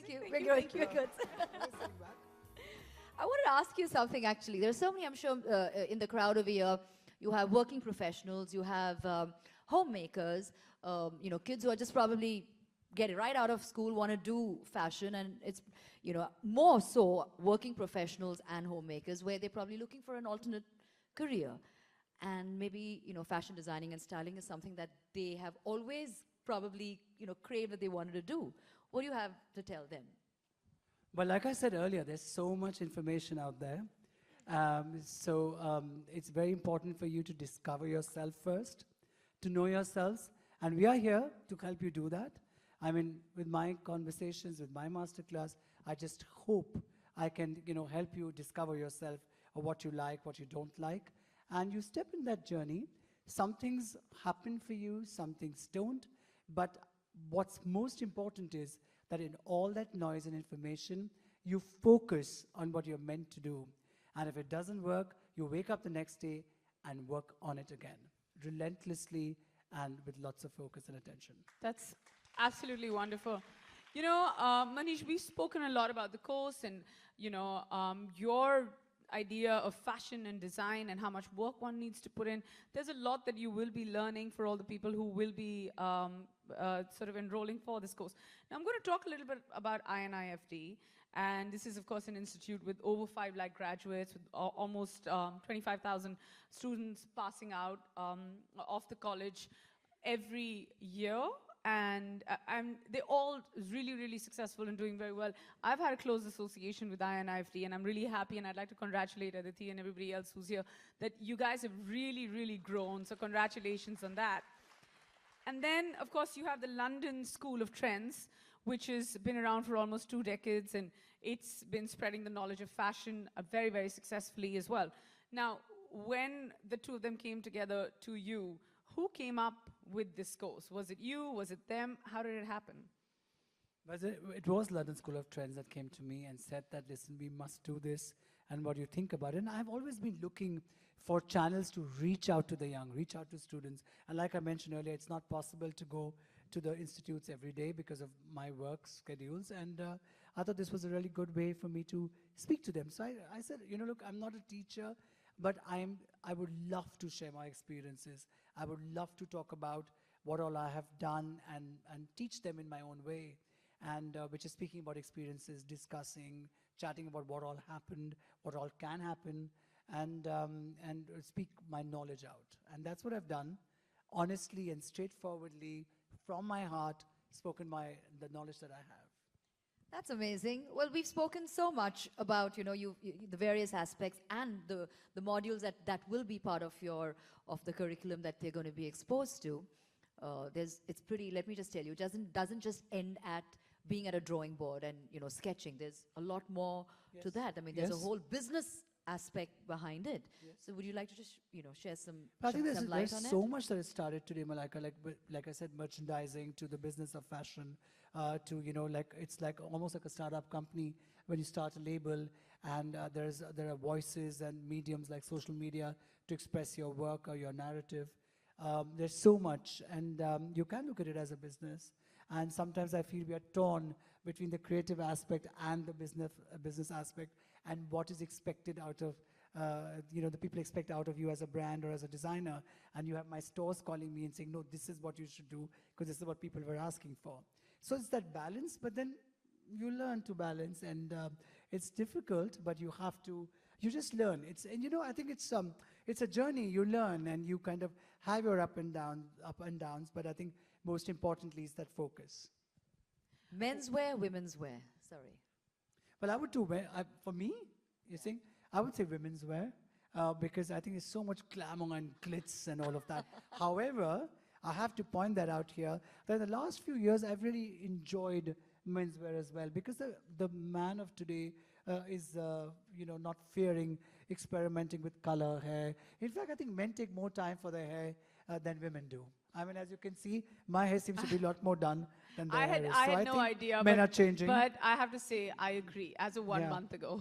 Thank you. We're good. We're good. I wanted to ask you something actually. There's so many, I'm sure, in the crowd over here. You have working professionals, you have homemakers, kids who are just probably get right out of school, want to do fashion, and it's, more so working professionals and homemakers where they're probably looking for an alternate career. And maybe, fashion designing and styling is something that they have always probably, craved that they wanted to do. What do you have to tell them? Well, like I said earlier, there's so much information out there. It's very important for you to discover yourself first, to know yourselves. And we are here to help you do that. I mean, with my conversations, with my masterclass, I just hope I can, help you discover yourself or what you like, what you don't like. And you step in that journey. Some things happen for you, some things don't. But what's most important is that in all that noise and information, you focus on what you're meant to do. And if it doesn't work, you wake up the next day and work on it again, relentlessly and with lots of focus and attention. That's absolutely wonderful. Manish, we've spoken a lot about the course and, your idea of fashion and design and how much work one needs to put in. There's a lot that you will be learning for all the people who will be sort of enrolling for this course. Now, I'm going to talk a little bit about INIFD. And this is, of course, an institute with over 5 lakh graduates, with almost 25,000 students passing out of the college every year. And they're all really, really successful and doing very well. I've had a close association with INIFD, and I'm really happy, and I'd like to congratulate Aditi and everybody else who's here, that you guys have really, really grown, so congratulations on that. And then, of course, you have the London School of Trends, which has been around for almost 2 decades, and it's been spreading the knowledge of fashion very, very successfully as well. Now, when the two of them came together to you, who came up with this course? Was it you? Was it them? How did it happen? It was London School of Trends that came to me and said that, listen, we must do this, and what do you think about it? And I've always been looking for channels to reach out to the young, reach out to students. And like I mentioned earlier, it's not possible to go to the institutes every day because of my work schedules. And I thought this was a really good way for me to speak to them. So I said, look, I'm not a teacher, but I would love to share my experiences. I would love to talk about what all I have done and teach them in my own way. And which is speaking about experiences, discussing, chatting about what all happened, what all can happen, and speak my knowledge out. And that's what I've done, honestly and straightforwardly, from my heart, spoken the knowledge that I have. That's amazing. Well, we've spoken so much about, the various aspects and the modules that will be part of the curriculum that they're going to be exposed to. It's pretty, let me just tell you, it doesn't just end at being at a drawing board and, sketching. There's a lot more to that. I mean, there's a whole business aspect behind it. Yes. So would you like to just, share some light on it? I think there's so much that has started today, Malaika, like I said, merchandising, to the business of fashion, to, it's like almost like a startup company when you start a label, and there are voices and mediums like social media to express your work or your narrative. There's so much, and you can look at it as a business. And sometimes I feel we are torn between the creative aspect and the business aspect, and what is expected out of, the people expect out of you as a brand or as a designer. And you have my stores calling me and saying, no, this is what you should do, because this is what people were asking for. So it's that balance, but then you learn to balance, and it's difficult, but you just learn. I think it's a journey. You learn, and you kind of have your up and downs, but I think most importantly is that focus. Men's wear, women's wear. Sorry. Well, I would do, for me, you think, I would say women's wear, because I think there's so much glamour and glitz and all of that. However, I have to point that out here, that in the last few years, I've really enjoyed menswear as well, because the man of today is, not fearing experimenting with color, hair. In fact, I think men take more time for their hair than women do. I mean, as you can see, my hair seems to be a lot more done than their hair is. I had no idea. Men are changing. But I have to say, I agree, as of 1 month ago.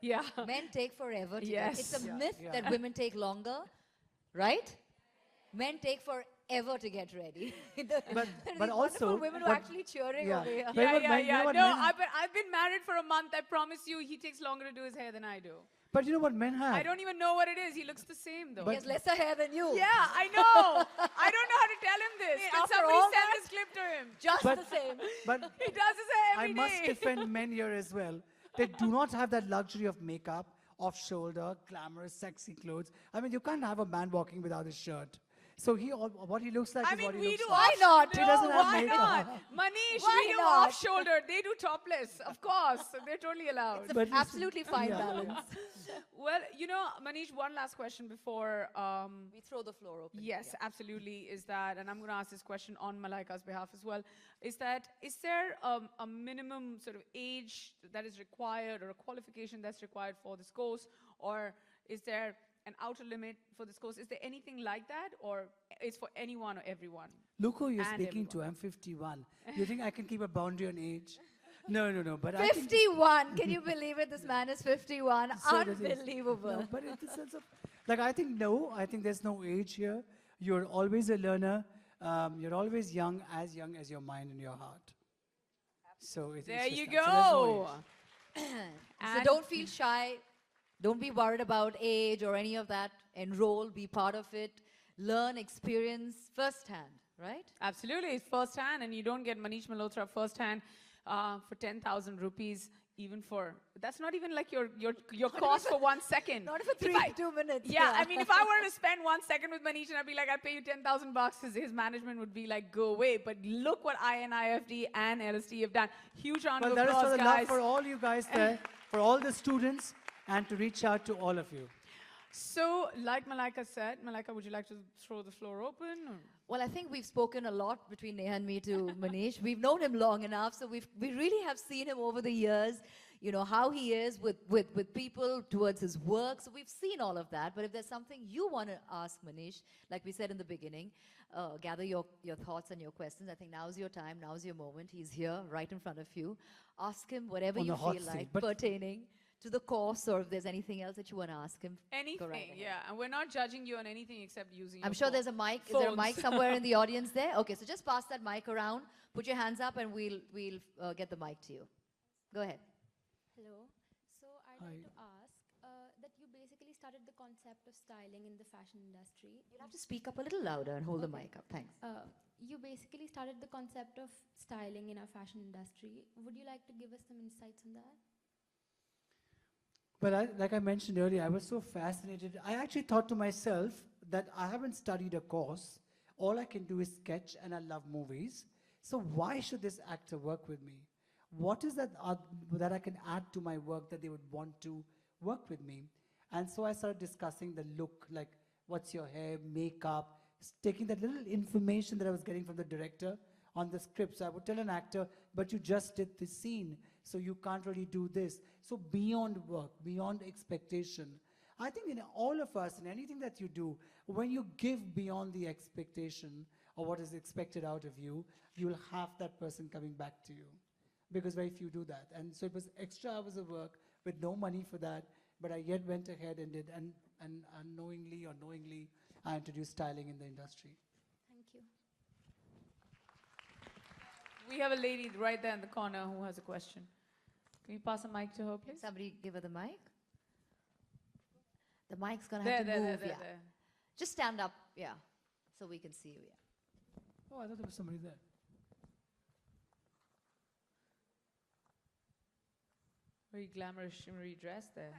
Yeah. Men take forever to Yes. get. It's a myth that women take longer, right? Men take ever to get ready. But These also, wonderful women who are actually cheering yeah. over here. But Yeah, what yeah, men- you know yeah. what No, men- I've been married for a month. I promise you, he takes longer to do his hair than I do. But you know what men have? I don't even know what it is. He looks the same though. He has lesser hair than you. Yeah, I know. I don't know how to tell him this. Can after somebody all send that- this clip to him? Just But- the same. But He does his hair I every must day. defend men here as well. They do not have that luxury of makeup, off-shoulder, glamorous, sexy clothes. I mean, you can't have a man walking without his shirt. So what he looks like I is mean, what he we looks do like. Why not? He doesn't have why makeup. not? Manish, Why we do not? off-shoulder. They do topless. Of course. They're totally allowed. But listen, Absolutely fine yeah. balance. Well, you know, Manish, one last question before... We throw the floor open. Yes, Yeah. absolutely, is that, and I'm going to ask this question on Malaika's behalf as well, is there a minimum sort of age that is required or a qualification that's required for this course, or is there an outer limit for this course? Is there anything like that, or it's for anyone or everyone? Look who you're And speaking to. everyone. I'm 51. You think I can keep a boundary on age? No. But I think 51. Can you believe it? This man is 51. So that is- Unbelievable. No, but in the sense of, like, I think no. I think there's no age here. You're always a learner. You're always young as your mind and your heart. So There it's you just that. So there's no go. age. So And- don't feel shy. Don't be worried about age or any of that. Enroll, be part of it. Learn, experience firsthand, right? Absolutely, it's first-hand, and you don't get Manish Malhotra first-hand for 10,000 rupees, even for, that's not even like your cost for 1 second. Not for If I- 2 minutes. Yeah, I mean, if I were to spend 1 second with Manish and I'd be like, I'll pay you 10,000 bucks, his management would be like, go away. But look what INIFD and LSD have done. Huge round Well, of that is for applause, the love guys. for all you guys there, for all the students, and to reach out to all of you. So, like Malaika said, Malaika, would you like to throw the floor open? Or? Well, I think we've spoken a lot between Neha and me to Manish. We've known him long enough, so we really have seen him over the years, you know, how he is with people towards his work. So we've seen all of that. But if there's something you want to ask Manish, like we said in the beginning, gather your thoughts and your questions. I think now's your time, now's your moment. He's here right in front of you. Ask him whatever On you the hot feel seat, like but- pertaining to the course, or if there's anything else that you want to ask him. Anything, ahead. yeah. And we're not judging you on anything except using I'm your sure phone. there's a mic. Is there a mic Phones. somewhere in the audience there? Okay, so just pass that mic around. Put your hands up and we'll get the mic to you. Go ahead. Hello. So I'd Hi. like to ask that you basically started the concept of styling in the fashion industry. You'll have to speak up a little louder and hold the mic up. Thanks. You basically started the concept of styling in our fashion industry. Would you like to give us some insights on that? But like I mentioned earlier, I was so fascinated. I actually thought to myself that I haven't studied a course. All I can do is sketch, and I love movies. So why should this actor work with me? What is that that I can add to my work that they would want to work with me? And so I started discussing the look, like what's your hair, makeup, taking that little information that I was getting from the director on the script. So I would tell an actor, but you just did this scene, so you can't really do this. So beyond work, beyond expectation. I think in all of us, in anything that you do, when you give beyond the expectation or what is expected out of you, you'll have that person coming back to you. Because very few do that. And so it was extra hours of work with no money for that, but I yet went ahead and did, and unknowingly or knowingly, I introduced styling in the industry. Thank you. We have a lady right there in the corner who has a question. Can you pass a mic to her, please? Somebody give her the mic. The mic's gonna There, have to there, move. there, Yeah. there. Just stand up. Yeah. So we can see you. Yeah. Oh, I thought there was somebody there. Very glamorous, shimmery dress there.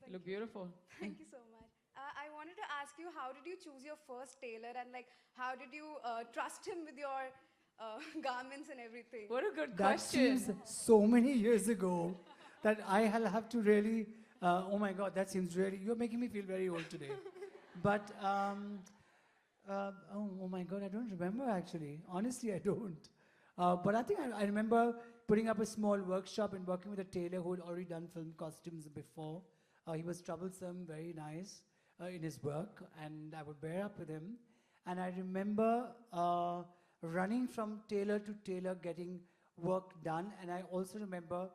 You look beautiful. Thank you so much. I wanted to ask you, how did you choose your first tailor, and like, how did you trust him with your garments and everything? What a good That question. seems so many years ago that I'll have to really, oh my God, that seems really, you're making me feel very old today. But, oh my God, I don't remember actually. Honestly, I don't. But I think I remember putting up a small workshop and working with a tailor who had already done film costumes before. He was troublesome, very nice in his work, and I would bear up with him. And I remember running from tailor to tailor, getting work done. And I also remember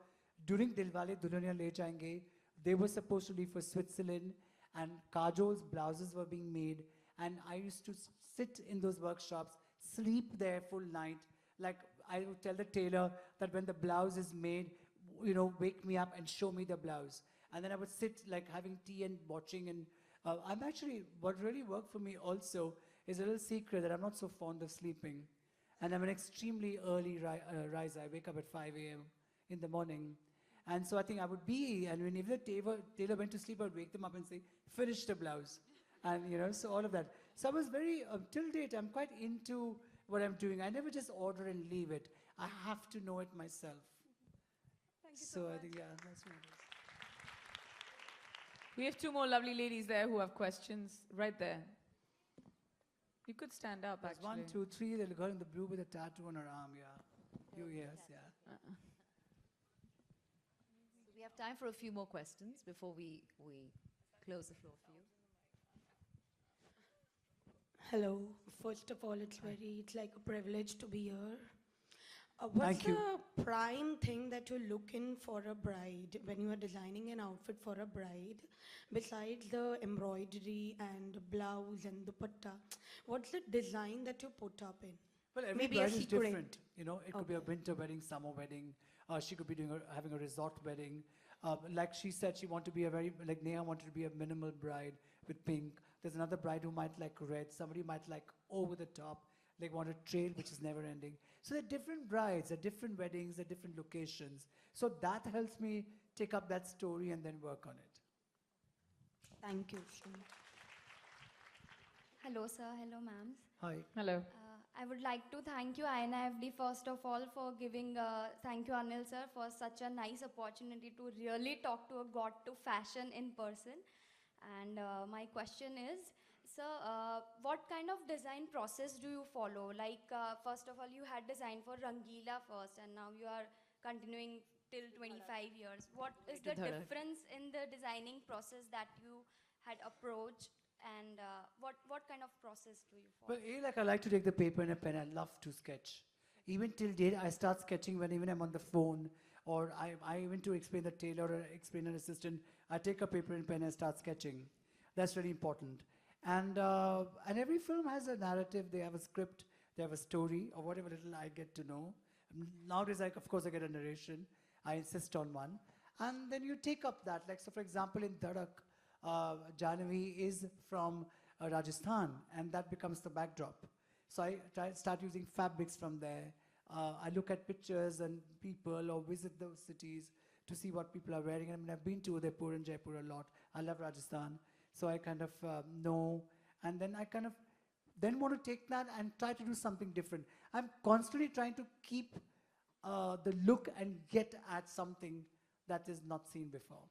during Dilwale Dulhaniya Le Jayenge, they were supposed to leave for Switzerland, and Kajol's blouses were being made. And I used to sit in those workshops, sleep there full night. Like I would tell the tailor that when the blouse is made, wake me up and show me the blouse. And then I would sit like having tea and watching. And what really worked for me also is a little secret that I'm not so fond of sleeping. And I'm an extremely early riser. I wake up at 5 a.m. in the morning. And so I think I would be, and whenever the tailor went to sleep, I would wake them up and say, finish the blouse. And, so all of that. So I was very, till date, I'm quite into what I'm doing. I never just order and leave it. I have to know it myself. Thank you so much. I think, yeah, that's what it is. We have two more lovely ladies there who have questions right there. You could stand up, There's actually. 1, 2, 3, the girl in the blue with a tattoo on her arm, yeah. Yes, yeah. We have time for a few more questions before we close the floor for you. Hello. First of all, it's like a privilege to be here. What's Thank you. the prime thing that you look in for a bride when you are designing an outfit for a bride, besides the embroidery and the blouse and the dupatta? What's the design that you put up in? Well, every Maybe a bride is secret. different. It could be a winter wedding, summer wedding. She could be having a resort wedding. Like she said, she wanted to be like Neha wanted to be a minimal bride with pink. There's another bride who might like red. Somebody might like over the top. They want a trail which is never ending. So there are different brides, there are different weddings, there are different locations. So that helps me take up that story and then work on it. Thank you. Hello, sir. Hello, ma'am. Hi. Hello. I would like to thank you, INFD, first of all, for giving, thank you, Anil, sir, for such a nice opportunity to really talk to a god to fashion in person. And my question is, sir, what kind of design process do you follow? Like, first of all, you had designed for Rangila first, and now you are continuing till 25 years. What is the difference in the designing process that you had approached? And what kind of process do you follow? Well, I like to take the paper and a pen. I love to sketch. Even till date, I start sketching when even I'm on the phone, or I even to explain the tailor or explain an assistant, I take a paper and pen and start sketching. That's really important. And every film has a narrative. They have a script. They have a story, or whatever little I get to know. Nowadays, of course, I get a narration. I insist on one. And then you take up that. Like, so for example, in Dhadak, Jahnavi is from Rajasthan, and that becomes the backdrop. So I start using fabrics from there. I look at pictures and people, or visit those cities to see what people are wearing. I mean, I've been to Udaipur and Jaipur a lot. I love Rajasthan. So I kind of know, and then I kind of then want to take that and try to do something different. I'm constantly trying to keep the look and get at something that is not seen before.